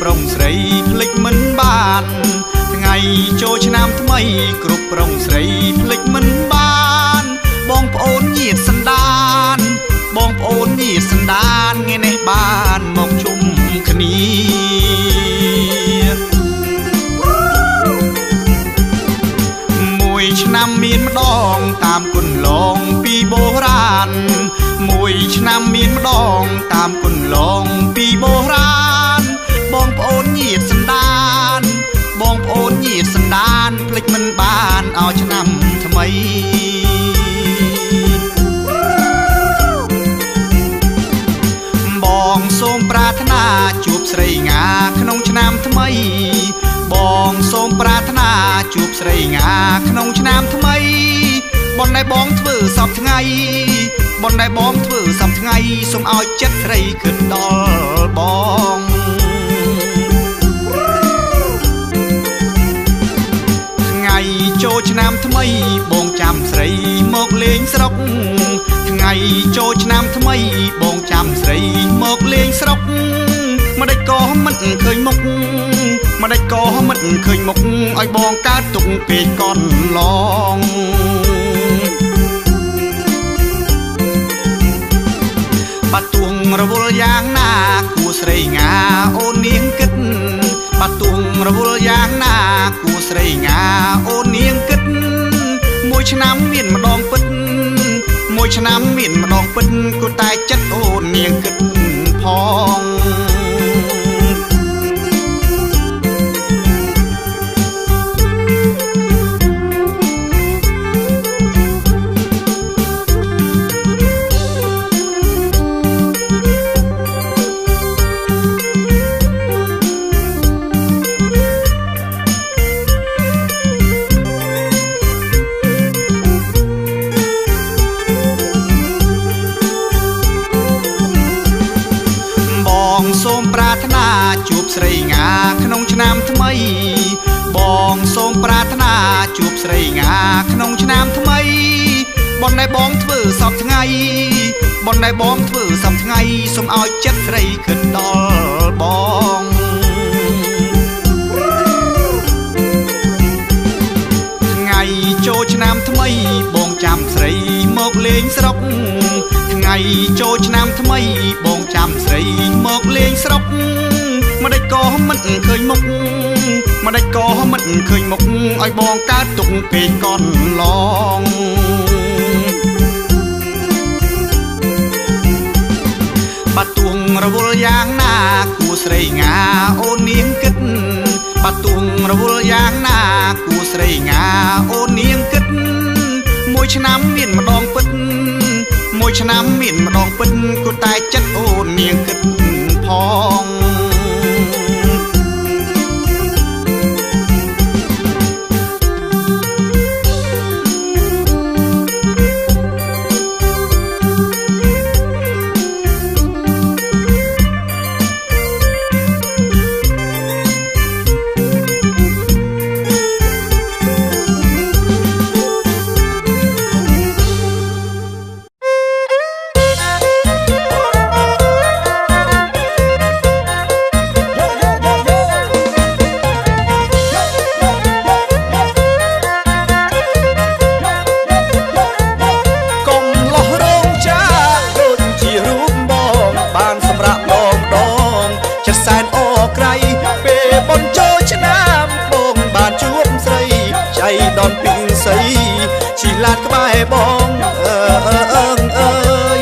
ប្រុងស្រីភ្លេចមិនបានថ្ងៃចូលឆ្នាំថ្មីគ្រប់ប្រុងស្រីភ្លេចមិនបានបងប្អូនញាតិសន្តានបងប្អូនញាតិសន្តានថ្ងៃនេះបានមកជុំគ្នាមួយឆ្នាំមានម្ដងតាមគុណឡងពីបុរាណមួយឆ្នាំមានម្ដងតាមគុណឡងពីបុរាណបងប្អូនញាតិសន្តានបងប្អូនញាតិសន្តានភ្លេចមិនបានឲ្យឆ្នាំថ្មីបងសូមប្រាថ្នាជួបស្រីងាក្នុងឆ្នាំថ្មីបងសូមប្រាថ្នាជួបស្រីងាក្នុងឆ្នាំថ្មីបុណ្យដែលបងធ្វើសពថ្ងៃបុណ្យដែលបងធ្វើសពថ្ងៃសូមឲ្យចិត្តស្រីគិតដល់បងថ្ងៃចូលឆ្នាំថ្មីបងចាំស្រីមកលេងស្រុកថ្ងៃចូលឆ្នាំថ្មីបងចាំស្រីមកលេងស្រុកម្ដេចក៏មិនឃើញមុខម្ដេចក៏មិនឃើញមុខឲ្យបងកើតទុកពេកកន់ឡងបាទួងរវល់យ៉ាងណាគួស្រីងាអូននាងគិតបាទួងរវល់យ៉ាងណាគួស្រីងាអូននាងគិតមួយឆ្នាំមានម្ដងពិតមួយឆ្នាំមានម្ដងពិតគួរតែចិត្តអូននាងគិតផងសូមប្រាថ្នាជួបស្រីងាក្នុងឆ្នាំថ្មីបងសូមប្រាថ្នាជួបស្រីងាក្នុងឆ្នាំថ្មីបុណ្យដែលបងធ្វើសពថ្ងៃបុណ្យដែលបងធ្វើសពថ្ងៃសូមឲ្យចិត្តស្រីគិតដល់បងថ្ងៃចូលឆ្នាំថ្មីបងចាំស្រីមកលេងស្រុកថ្ងៃចូលឆ្នាំថ្មីបងចាំស្រីមកលេងស្រុកម្ដេចក៏មិនឃើញមុខម្ដេចក៏មិនឃើញមុខឲ្យបងកើតទុកពេកកន់ឡងបាទួងរវល់យ៉ាងណាគួស្រីងាអូននាងគិតបាទួងរវល់យ៉ាងណាគួស្រីងាអូននាងគិតមួយឆ្នាំមានម្ដងពិតមួយឆ្នាំមានម្ដងពិតគួរតែចិត្តអូននាងគិតផងដនពីស័យជីឡាតក្បែរបងអើយ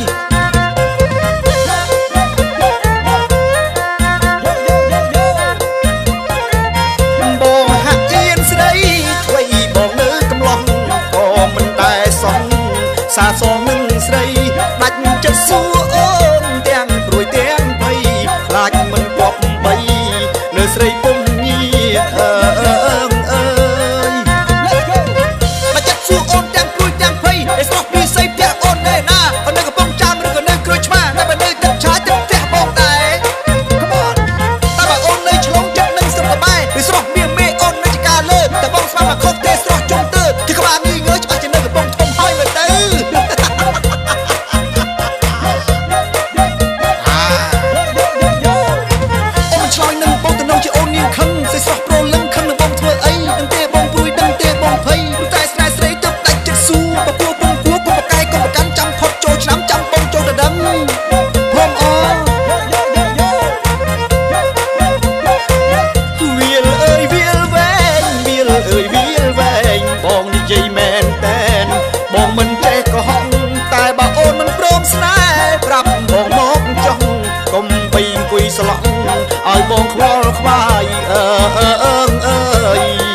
បងហាក់អៀនស្ដីថ្មីបងនៅកំឡោះក៏មិនដែលសោះសាសងនឹងស្ដីដាច់ចិត្តសួរអូនទាំងព្រួយទាំងភ័យខ្លាចមិនគប់បីលើស្រីពុំញី នាងខឹងសេស្រស់ប្រលឹងខឹងនឹងបងធ្វើអីដឹងទេបងព្រួយដឹងទេបងភ័យតែស្នេហ៍ស្រីទៅដាច់ចិត្តស៊ូបពួរពងគួរកុំបកាយកុំបកាន់ចាំផុតចូលឆ្នាំចាំបងចូលទៅដឹងព្រមអវាលអើយវាលវែងវាលអើយវាលវែងបងនិយាយមែនតែនបងមិនចេះកុហកតែបើអូនមិនព្រមស្នេហ៍ប្រាប់បងមកចង់កុំបីអង្គុយស្លក់ឲ្យបងខ្វល់ខ្វាយអើយ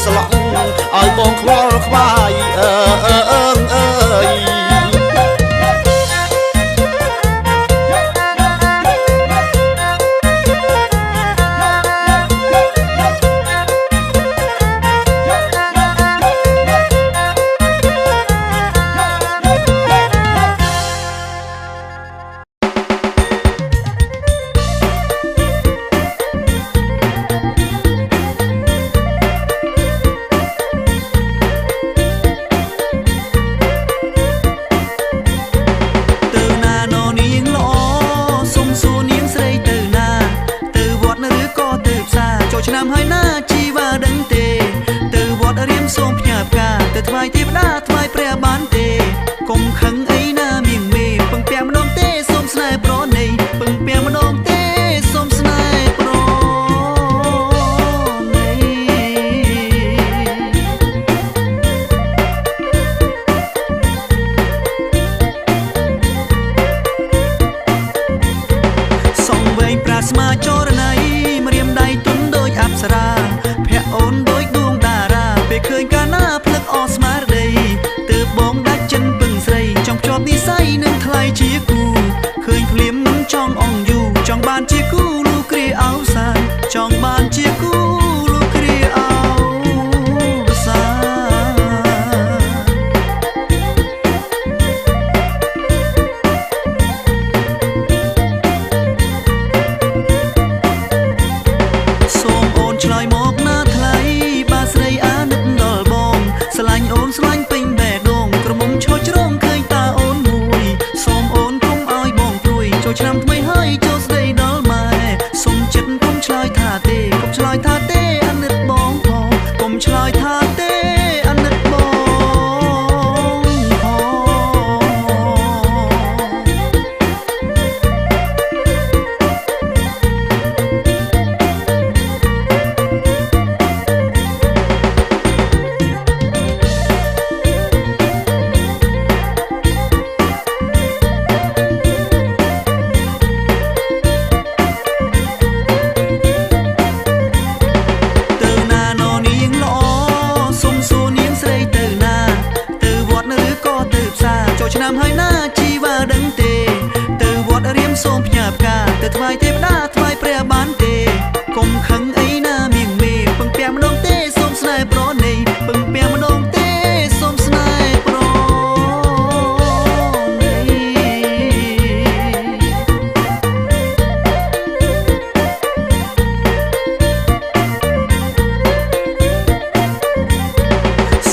ស្លក់ឲ្យបងខ្វល់ខ្វាយអើយឆ្នាំហើយណាជីវ៉ាដឹងទេទៅវត្តរៀនសូមផ្ញើផ្កាទៅថ្វាយទេវតាថ្វាយព្រះបានទេកុំខឹងអីណាមៀងមេពឹងពាំម្ដងទេសូមស្នេហ៍ប្រណីពឹងពាំម្ដងទេសូមស្នេហ៍ប្រណីសងវែងប្រាស្មាចរណៃម្រាមដៃទុនដូចអប្សរាភ័ក្រអូនដូចដួងតារាពេលឃើញកាលណាភ្លឹកអស្មារតីទើបបងដាច់ចិនពឹងស្រីចង់ភ្ជាប់និស្ស័យនឹងថ្លៃជាគូឃើញភ្លាមចង់អងយូចង់បានជាគូលូគ្រាអោសាចង់បានជាគូលូគ្រាអោសាឆ្លើយមកណាថ្លៃបាស្រីអាណិតដល់បងស្រឡាញ់អូនស្រឡាញ់ពេញបេះដូងក្រមុំឈរជ្រងឃើញតាអូនមួយសូមអូនកុំឲ្យបងព្រួយចូលឆ្នាំថ្មីហើយចូលស្ដីដល់ម៉ែសុំចិត្តកុំឆ្លើយថាទេកុំឆ្លើយថាទេអាណិតបងផងកុំឆ្លើយថាទេអាណិតបងឆ្នាំហើយណាជីវ៉ាដឹងទេទៅវត្តរៀនសូមផ្ញើផ្កាទៅថ្វាយទេវតាថ្វាយព្រះបានទេកុំខឹងអីណាមៀងមេពឹងពាំម្ដងទេសូមស្នេហ៍ប្រណីពឹងពាំម្ដងទេសូមស្នេហ៍ប្រណី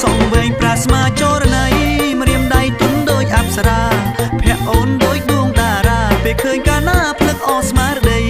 សងវែងប្រាស្មាចរណៃម្រាមដៃទុនដូចអប្សរាភ័ក្រអូនដូចដួងតារាពេលឃើញកាលណាភ្លឹកអស្មារតី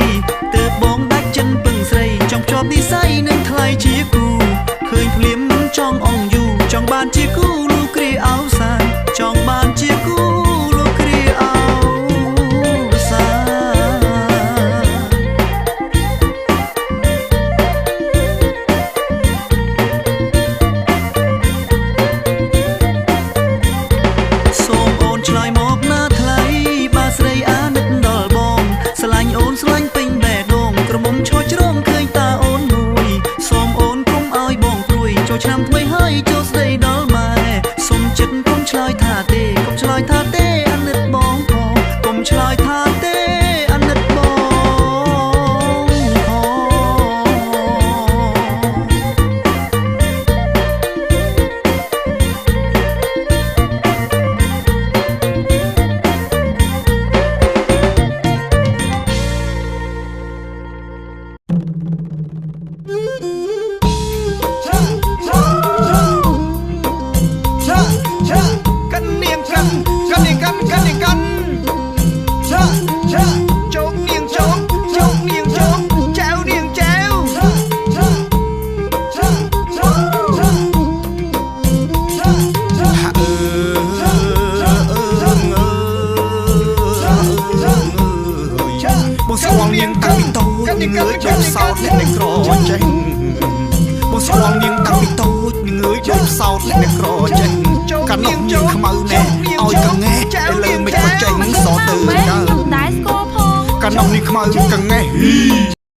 នាងតាំងពីតូចងើយយកសោតអ្នកនៃក្រចេះបងស្គាល់នាងតាំងពីតូចងើយយកសោតអ្នកនៃក្រចេះកាលនោះនាងខ្មៅណែឲ្យកងែឥឡូវមិនក៏ចេញសទៅកើតែស្គាល់ផងកាលនោះនាងខ្មៅកងែ